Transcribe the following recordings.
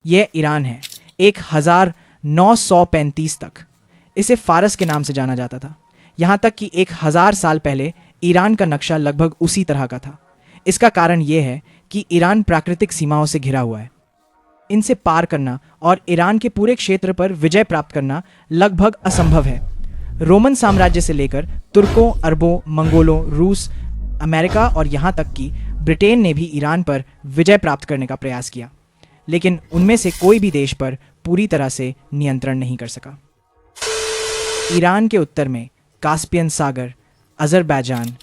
यह ईरान है। 1935 तक इसे फारस के नाम से जाना जाता था। यहाँ तक कि 1000 साल पहले ईरान का नक्शा लगभग उसी तरह का था। इसका कारण यह है कि ईरान प्राकृतिक सीमाओं से घिरा हुआ है। इनसे पार करना और ईरान के पूरे क्षेत्र पर विजय प्राप्त करना लगभग असंभव है। रोमन साम्राज्य से लेकर तुर्कों, अरबों, मंगोलों, रूस, अमेरिका और यहाँ तक कि ब्रिटेन ने भी ईरान पर विजय प्राप्त करने का प्रयास किया, लेकिन उनमें से कोई भी देश पर पूरी तरह से नियंत्रण नहीं कर सका। ईरान के उत्तर में कास्पियन सागर, अजरबैजान,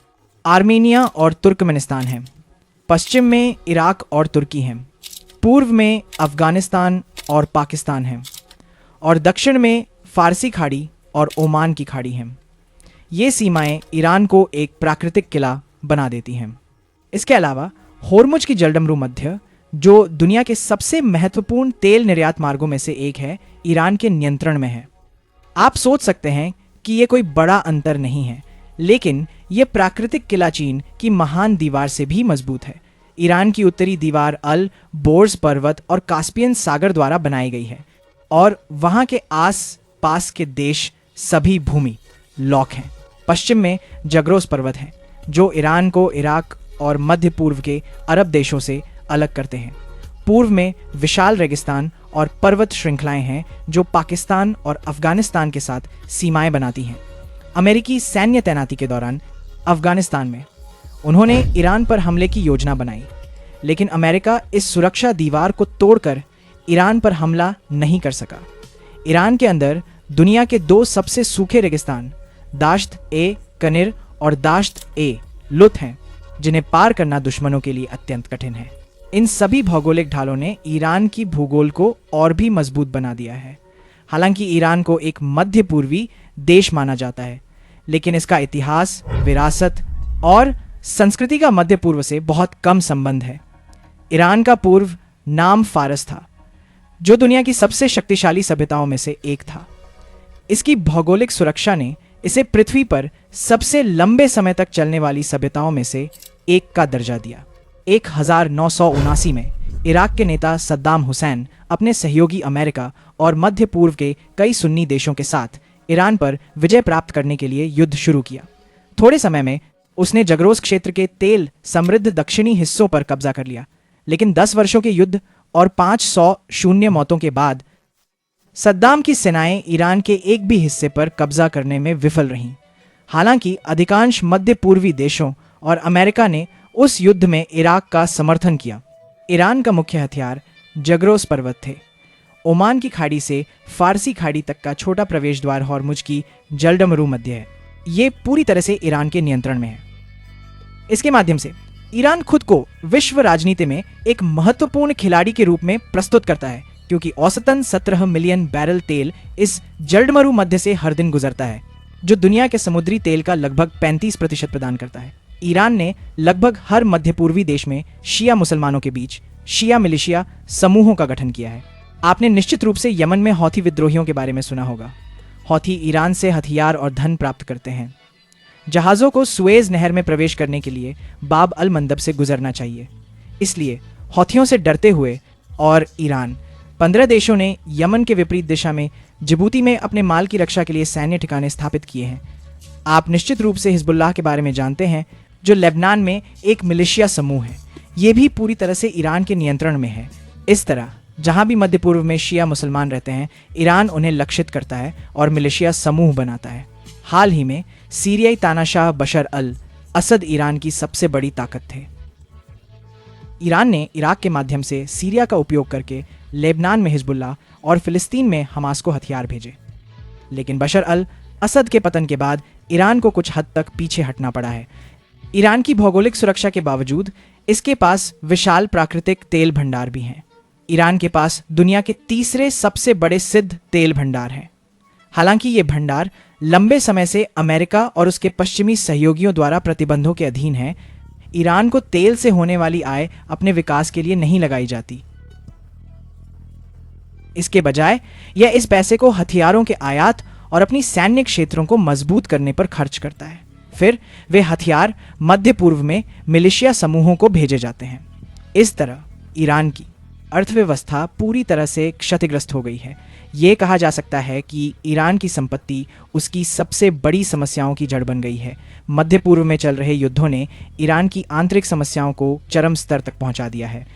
आर्मेनिया और तुर्कमेनिस्तान हैं। पश्चिम में इराक और तुर्की हैं। पूर्व में अफगानिस्तान और पाकिस्तान हैं और दक्षिण में फारसी खाड़ी और ओमान की खाड़ी हैं। ये सीमाएं ईरान को एक प्राकृतिक किला बना देती हैं। इसके अलावा होर्मुज की जलडमरू मध्य, जो दुनिया के सबसे महत्वपूर्ण तेल निर्यात मार्गों में से एक है, ईरान के नियंत्रण में है। आप सोच सकते हैं कि यह कोई बड़ा अंतर नहीं है, लेकिन यह प्राकृतिक किला चीन की महान दीवार से भी मजबूत है। ईरान की उत्तरी दीवार अल बोर्ज पर्वत और कास्पियन सागर द्वारा बनाई गई है और वहां के आस पास के देश सभी भूमि लॉक हैं। पश्चिम में जगरोस पर्वत हैं, जो ईरान को इराक और मध्य पूर्व के अरब देशों से अलग करते हैं। पूर्व में विशाल रेगिस्तान और पर्वत श्रृंखलाएं हैं, जो पाकिस्तान और अफगानिस्तान के साथ सीमाएं बनाती हैं। अमेरिकी सैन्य तैनाती के दौरान अफगानिस्तान में उन्होंने ईरान पर हमले की योजना बनाई, लेकिन अमेरिका इस सुरक्षा दीवार को तोड़कर ईरान पर हमला नहीं कर सका। ईरान के अंदर दुनिया के 2 सबसे सूखे रेगिस्तान दाश्त ए कनिर और दाश्त ए लुत हैं, जिन्हें पार करना दुश्मनों के लिए अत्यंत कठिन है। इन सभी भौगोलिक ढालों ने ईरान की भूगोल को और भी मजबूत बना दिया है। हालांकि ईरान को एक मध्य पूर्वी देश माना जाता है, लेकिन इसका इतिहास, विरासत और संस्कृति का मध्य पूर्व से बहुत कम संबंध है। ईरान का पूर्व नाम फारस था, जो दुनिया की सबसे शक्तिशाली सभ्यताओं में से एक था। इसकी भौगोलिक सुरक्षा ने इसे पृथ्वी पर सबसे लंबे समय तक चलने वाली सभ्यताओं में से एक का दर्जा दिया। 1979 में इराक के नेता सद्दाम हुसैन अपने सहयोगी अमेरिका और मध्य पूर्व के कई सुन्नी देशों के साथ ईरान पर विजय प्राप्त करने के लिए युद्ध शुरू किया। थोड़े समय में उसने जगरोस क्षेत्र के तेल समृद्ध दक्षिणी हिस्सों पर कब्जा कर लिया, लेकिन 10 वर्षों के युद्ध और 500 शून्य मौतों के बाद सद्दाम की सेनाएं ईरान के एक भी हिस्से पर कब्जा करने में विफल रहीं। हालांकि अधिकांश मध्य पूर्वी देशों और अमेरिका ने उस युद्ध में इराक का समर्थन किया। ईरान का मुख्य हथियार जगरोस पर्वत थे। ओमान की खाड़ी से फारसी खाड़ी तक का छोटा प्रवेश द्वार होर्मुज की जलडमरू मध्य है। ये पूरी तरह से ईरान के नियंत्रण में है। इसके माध्यम से ईरान खुद को विश्व राजनीति में एक महत्वपूर्ण खिलाड़ी के रूप में प्रस्तुत करता है, क्योंकि औसतन 17 मिलियन बैरल तेल इस जलडमरू मध्य से हर दिन गुजरता है, जो दुनिया के समुद्री तेल का लगभग 35% प्रदान करता है। ईरान ने लगभग हर मध्य पूर्वी देश में शिया मुसलमानों के बीच शिया मिलिशिया समूहों का गठन किया है। आपने निश्चित रूप से यमन में हौथी विद्रोहियों के बारे में सुना होगा। हौथी ईरान से हथियार और धन प्राप्त करते हैं। जहाज़ों को सुएज नहर में प्रवेश करने के लिए बाब अल मंदब से गुजरना चाहिए, इसलिए हौथियों से डरते हुए और ईरान 15 देशों ने यमन के विपरीत दिशा में जिबूती में अपने माल की रक्षा के लिए सैन्य ठिकाने स्थापित किए हैं। आप निश्चित रूप से हिजबुल्लाह के बारे में जानते हैं, जो लेबनान में एक मिलिशिया समूह है। ये भी पूरी तरह से ईरान के नियंत्रण में है। इस तरह जहां भी मध्य पूर्व में शिया मुसलमान रहते हैं, ईरान उन्हें लक्षित करता है और मिलिशिया समूह बनाता है। हाल ही में सीरियाई तानाशाह बशर अल असद ईरान की सबसे बड़ी ताकत थे। ईरान ने इराक के माध्यम से सीरिया का उपयोग करके लेबनान में हिजबुल्लाह और फिलिस्तीन में हमास को हथियार भेजे, लेकिन बशर अल असद के पतन के बाद ईरान को कुछ हद तक पीछे हटना पड़ा है। ईरान की भौगोलिक सुरक्षा के बावजूद इसके पास विशाल प्राकृतिक तेल भंडार भी हैं। ईरान के पास दुनिया के तीसरे सबसे बड़े सिद्ध तेल भंडार हैं। हालांकि ये भंडार लंबे समय से अमेरिका और उसके पश्चिमी सहयोगियों द्वारा प्रतिबंधों के अधीन है। ईरान को तेल से होने वाली आय अपने विकास के लिए नहीं लगाई जाती। इसके बजाय यह इस पैसे को हथियारों के आयात और अपनी सैन्य क्षेत्रों को मजबूत करने पर खर्च करता है। फिर वे हथियार मध्य पूर्व में मिलिशिया समूहों को भेजे जाते हैं। इस तरह ईरान की अर्थव्यवस्था पूरी तरह से क्षतिग्रस्त हो गई है। ये कहा जा सकता है कि ईरान की संपत्ति उसकी सबसे बड़ी समस्याओं की जड़ बन गई है। मध्य पूर्व में चल रहे युद्धों ने ईरान की आंतरिक समस्याओं को चरम स्तर तक पहुंचा दिया है।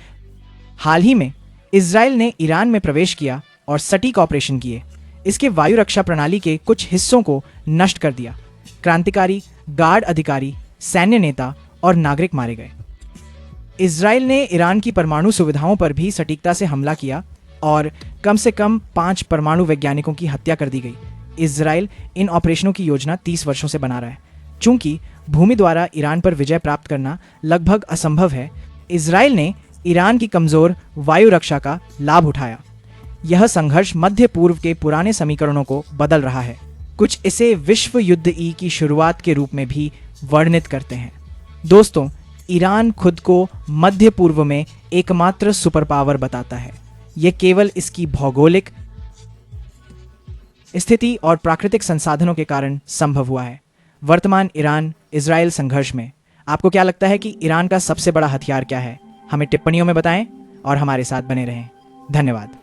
हाल ही में इजराइल ने ईरान में प्रवेश किया और सटीक ऑपरेशन किए। इसके वायु रक्षा प्रणाली के कुछ हिस्सों को नष्ट कर दिया। क्रांतिकारी, गार्ड अधिकारी, सैन्य नेता और नागरिक मारे गए। इजराइल ने ईरान की परमाणु सुविधाओं पर भी सटीकता से हमला किया और कम से कम 5 परमाणु वैज्ञानिकों की हत्या कर दी गई। इजराइल इन ऑपरेशनों की योजना 30 वर्षों से बना रहा है। चूंकि भूमि द्वारा ईरान पर विजय प्राप्त करना लगभग असंभव है, इजराइल ने ईरान की कमजोर वायु रक्षा का लाभ उठाया। यह संघर्ष मध्य पूर्व के पुराने समीकरणों को बदल रहा है। कुछ इसे विश्व युद्ध ई की शुरुआत के रूप में भी वर्णित करते हैं। दोस्तों, ईरान खुद को मध्य पूर्व में एकमात्र सुपर पावर बताता है। यह केवल इसकी भौगोलिक स्थिति और प्राकृतिक संसाधनों के कारण संभव हुआ है। वर्तमान ईरान इजराइल संघर्ष में आपको क्या लगता है कि ईरान का सबसे बड़ा हथियार क्या है? हमें टिप्पणियों में बताएं और हमारे साथ बने रहें। धन्यवाद।